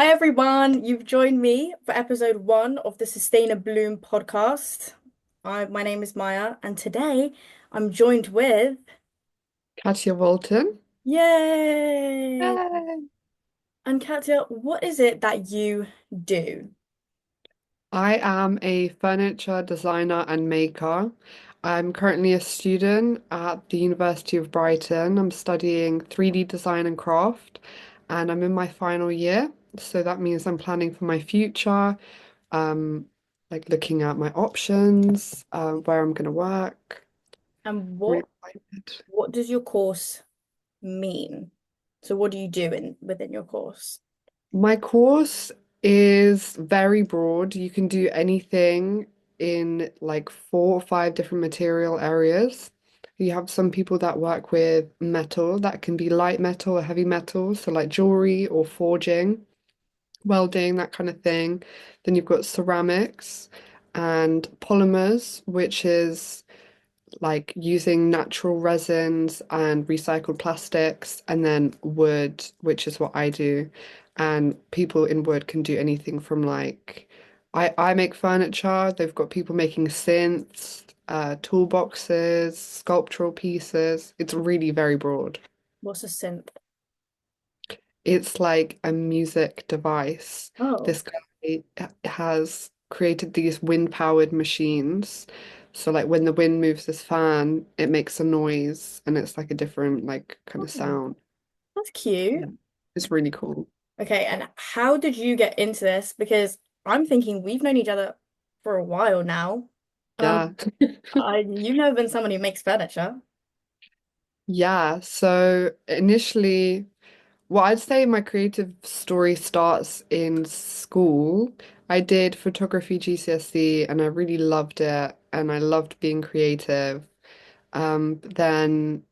Hi everyone, you've joined me for episode one of the Sustain a Bloom podcast. My name is Maya, and today I'm joined with Katya Walton. Yay! Yay. And Katya, what is it that you do? I am a furniture designer and maker. I'm currently a student at the University of Brighton. I'm studying 3D design and craft, and I'm in my final year. So that means I'm planning for my future, um, like looking at my options, where I'm going to work. And Really what excited. what does your course mean? So what do you do within your course? My course is very broad. You can do anything in like 4 or 5 different material areas. You have some people that work with metal, that can be light metal or heavy metal, so like jewelry or forging, welding, that kind of thing. Then you've got ceramics and polymers, which is like using natural resins and recycled plastics, and then wood, which is what I do. And people in wood can do anything from like I make furniture. They've got people making synths, toolboxes, sculptural pieces. It's really very broad. What's a synth? It's like a music device. Oh, This guy has created these wind-powered machines. So like when the wind moves this fan, it makes a noise and it's like a different like kind of oh, sound. that's cute. Yeah. It's really cool. Okay, and how did you get into this? Because I'm thinking we've known each other for a while now. Yeah. You've never been someone who makes furniture. Yeah. So initially, well, I'd say my creative story starts in school. I did photography GCSE and I really loved it and I loved being creative. Then,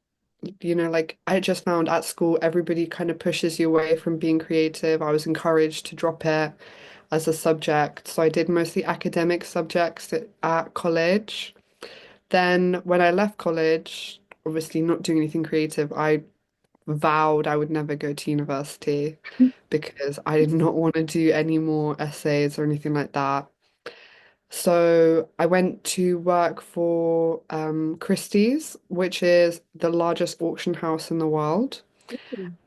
like I just found at school, everybody kind of pushes you away from being creative. I was encouraged to drop it as a subject. So I did mostly academic subjects at college. Then when I left college, obviously not doing anything creative, I vowed I would never go to university because I did not want to do any more essays or anything like that. So I went to work for Christie's, which is the largest auction house in the world.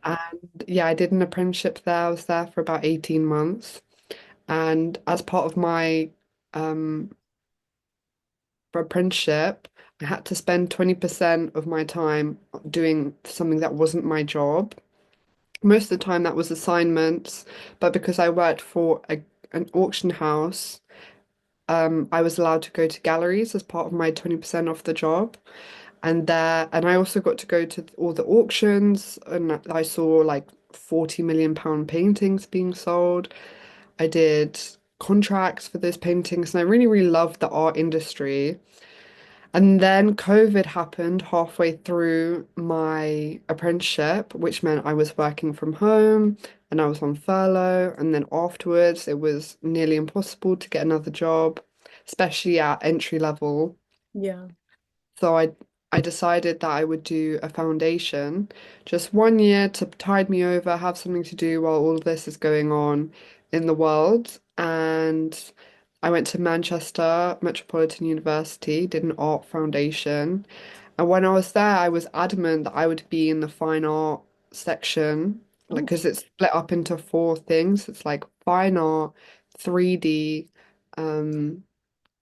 And yeah, I did an apprenticeship there. I was there for about 18 months. And as part of my um, apprenticeship, I had to spend 20% of my time doing something that wasn't my job. Most of the time that was assignments, but because I worked for an auction house, I was allowed to go to galleries as part of my 20% off the job. And I also got to go to all the auctions, and I saw like 40 million pound paintings being sold. I did contracts for those paintings, and I really, really loved the art industry. And then COVID happened halfway through my apprenticeship, which meant I was working from home and I was on furlough. And then afterwards, it was nearly impossible to get another job, especially at entry level. Yeah. So I decided that I would do a foundation, just 1 year to tide me over, have something to do while all of this is going on in the world. And I went to Manchester Metropolitan University, did an art foundation. And when I was there, I was adamant that I would be in the fine art section, like Oh, because it's split up into four things. It's like fine art, 3D, um,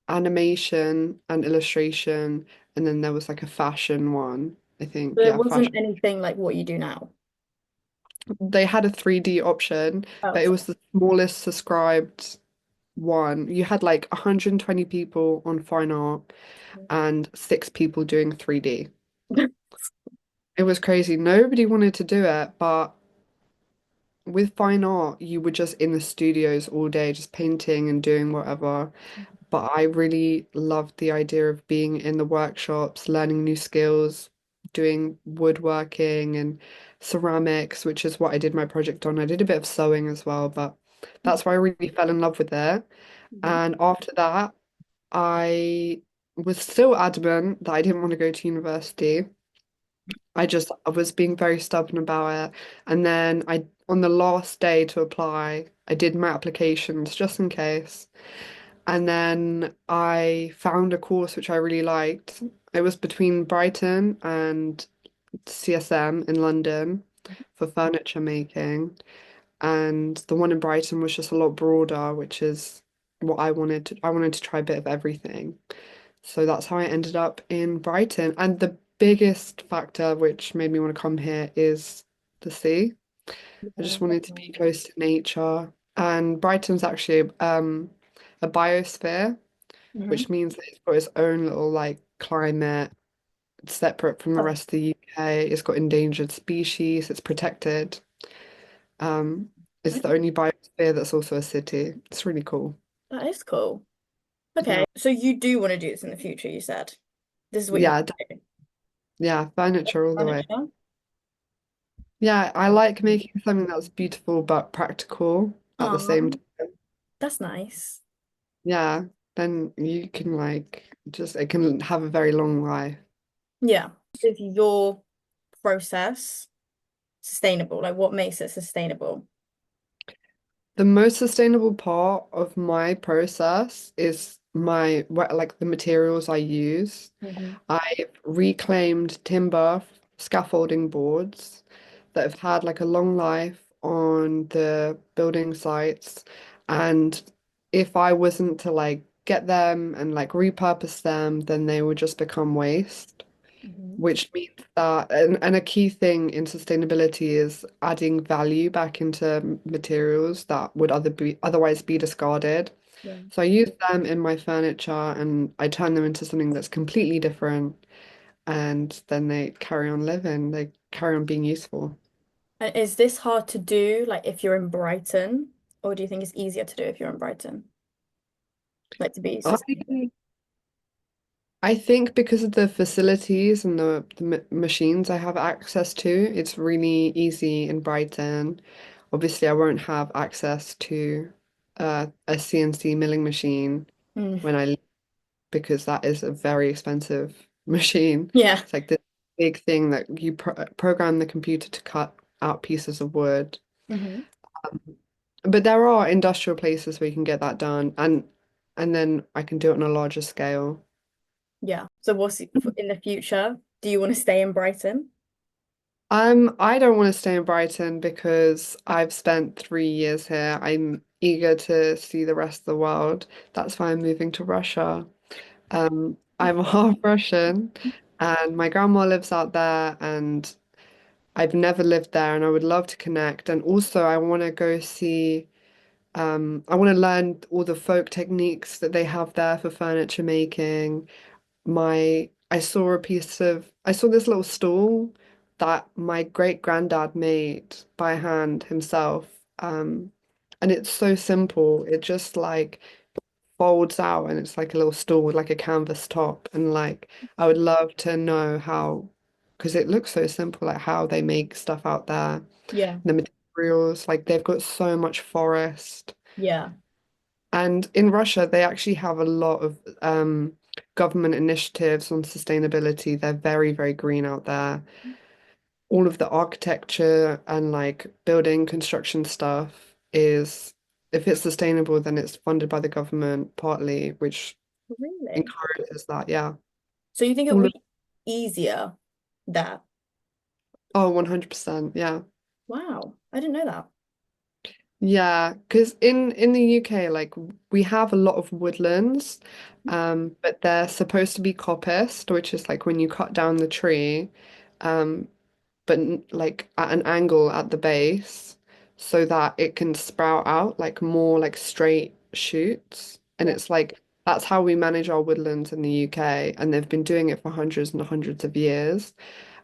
animation and illustration, and then there was like a fashion one, I so think. it Yeah, wasn't fashion. anything like what you do now. They had a 3D option, Oh, but it was the smallest subscribed one. You had like 120 people on fine art and 6 people doing 3D. It was crazy. Nobody wanted to do it, but with fine art, you were just in the studios all day, just painting and doing whatever. But I really loved the idea of being in the workshops, learning new skills, doing woodworking and ceramics, which is what I did my project on. I did a bit of sewing as well, but that's why I really fell in love with it. Mhm. And after that, I was still adamant that I didn't want to go to university. I was being very stubborn about it. And then on the last day to apply, I did my applications just in case. And then I found a course which I really liked. It was between Brighton and CSM in London for furniture making. And the one in Brighton was just a lot broader, which is what I wanted to try a bit of everything. So that's how I ended up in Brighton. And the biggest factor which made me want to come here is the sea. I Yeah, just wanted to be close to nature. And Brighton's actually a biosphere, hmm. which means that it's got its own little like climate, separate from the Oh, rest of the UK. It's got endangered species, it's protected. Um, it's the okay. only biosphere that's also a city. It's really cool. That is cool. Yeah. Okay, so you do want to do this in the future, you said. This is what you Yeah, want to do. yeah, furniture all the way. Furniture? Yeah, I like making something that's beautiful but practical at the same Oh, time. that's nice. Yeah, then you can like just it can have a very long life. Yeah. Is your process sustainable? Like what makes it sustainable? The most sustainable part of my process is like the materials I use. Hmm. I've reclaimed timber scaffolding boards that have had like a long life on the building sites. And if I wasn't to like get them and like repurpose them, then they would just become waste. Hmm. Which means that, and a key thing in sustainability is adding value back into materials that would otherwise be discarded. Yeah. So I use them in my furniture and I turn them into something that's completely different, and then they carry on living, they carry on being useful. And is this hard to do, like if you're in Brighton, or do you think it's easier to do if you're in Brighton? Like to be sustainable? I I think because of the facilities and the machines I have access to, it's really easy in Brighton. Obviously, I won't have access to a CNC milling machine Mm. when I leave because that is a very expensive machine. Yeah. It's like this big thing that you program the computer to cut out pieces of wood. Hmm. But there are industrial places where you can get that done, and then I can do it on a larger scale. Yeah. So what's in the future? Do you want to stay in Brighton? I don't want to stay in Brighton because I've spent 3 years here. I'm eager to see the rest of the world. That's why I'm moving to Russia. I'm half Russian, and my grandma lives out there, and I've never lived there, and I would love to connect. And also, I want to go see. I want to learn all the folk techniques that they have there for furniture making. I saw this little stool that my great granddad made by hand himself. Um, and it's so simple. It just like folds out and it's like a little stool with like a canvas top. And like I would love to know how, because it looks so simple, like how they make stuff out there. Yeah. The materials, like they've got so much forest. Yeah. And in Russia, they actually have a lot of government initiatives on sustainability. They're very, very green out there. All of the architecture and like building construction stuff is, if it's sustainable, then it's funded by the government partly, which Really? encourages that. Yeah. So you think it All would of, be easier there? oh, 100%. Yeah. Wow. I didn't know that. Yeah, because in the UK, like we have a lot of woodlands, but they're supposed to be coppiced, which is like when you cut down the tree, um, but like at an angle at the base, so that it can sprout out like more like straight shoots. And Yeah. it's like that's how we manage our woodlands in the UK, and they've been doing it for hundreds and hundreds of years,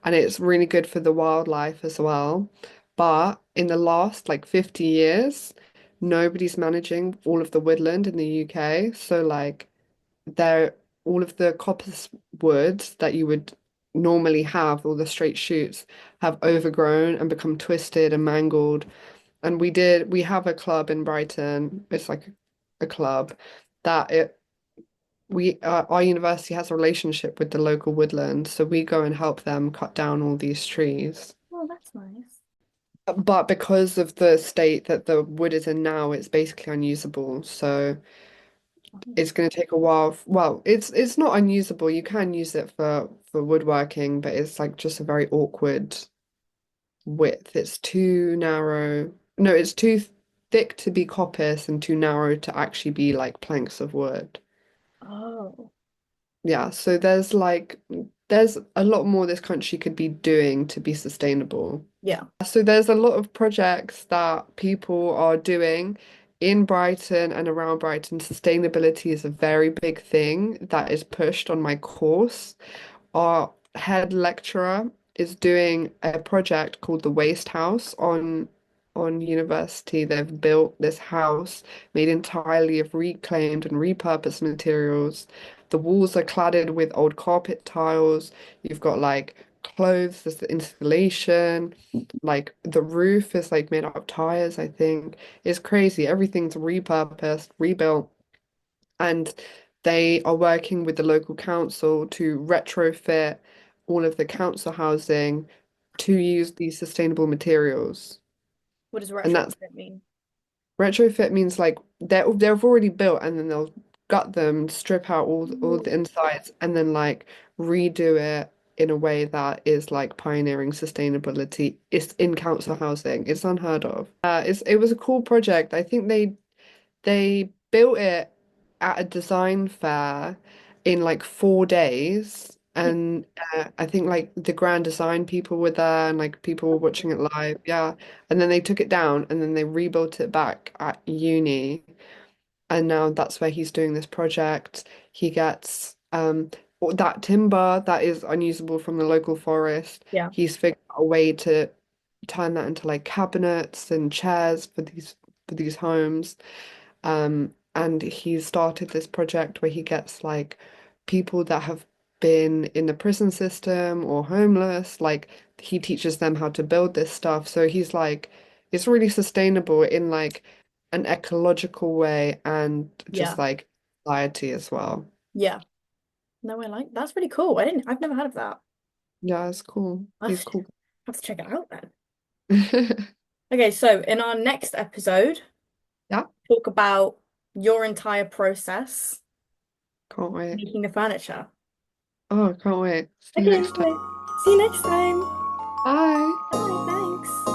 and it's really good for the wildlife as well. But in the last like 50 years, nobody's managing all of the woodland in the UK. So like they're all of the coppice woods that you would normally have, all the straight shoots, have overgrown and become twisted and mangled. And we have a club in Brighton. It's like a club that it we our university has a relationship with the local woodland, so we go and help them cut down all these trees. Oh, that's nice. But because of the state that the wood is in now, it's basically unusable. So it's going to take a while. Well, it's not unusable. You can use it for woodworking, but it's like just a very awkward width. It's too narrow. No, it's too thick to be coppice and too narrow to actually be like planks of wood. Oh, Yeah, so there's a lot more this country could be doing to be sustainable. yeah. So there's a lot of projects that people are doing in Brighton and around Brighton. Sustainability is a very big thing that is pushed on my course. Our head lecturer is doing a project called the Waste House on university. They've built this house made entirely of reclaimed and repurposed materials. The walls are cladded with old carpet tiles. You've got like clothes, there's the installation, like the roof is like made out of tires, I think. It's crazy. Everything's repurposed, rebuilt, and they are working with the local council to retrofit all of the council housing to use these sustainable materials. What does And that's retrofit mean? retrofit means like they've already built and then they'll gut them, strip out all Oh, the insides and then like redo it in a way that is like pioneering sustainability. It's in council housing. It's unheard of. It was a cool project. I think they built it at a design fair in like 4 days. And I think like the grand design people were there and like people were watching it live. Yeah. And then they took it down and then they rebuilt it back at uni. And now that's where he's doing this project. He gets that timber that is unusable from the local forest. yeah, He's figured out a way to turn that into like cabinets and chairs for these homes. And he started this project where he gets like people that have been in the prison system or homeless, like he teaches them how to build this stuff. So he's like, it's really sustainable in like an ecological way and just yeah, like society as well. yeah. No, I like that's really cool. I've never heard of that. Yeah, it's cool. I He's have cool. to check it out then. Okay, so in our next episode, Yeah, talk about your entire process can't wait. making the furniture. Oh, can't wait. See you Okay, next time. anyway, see you next time. Bye. Bye, thanks.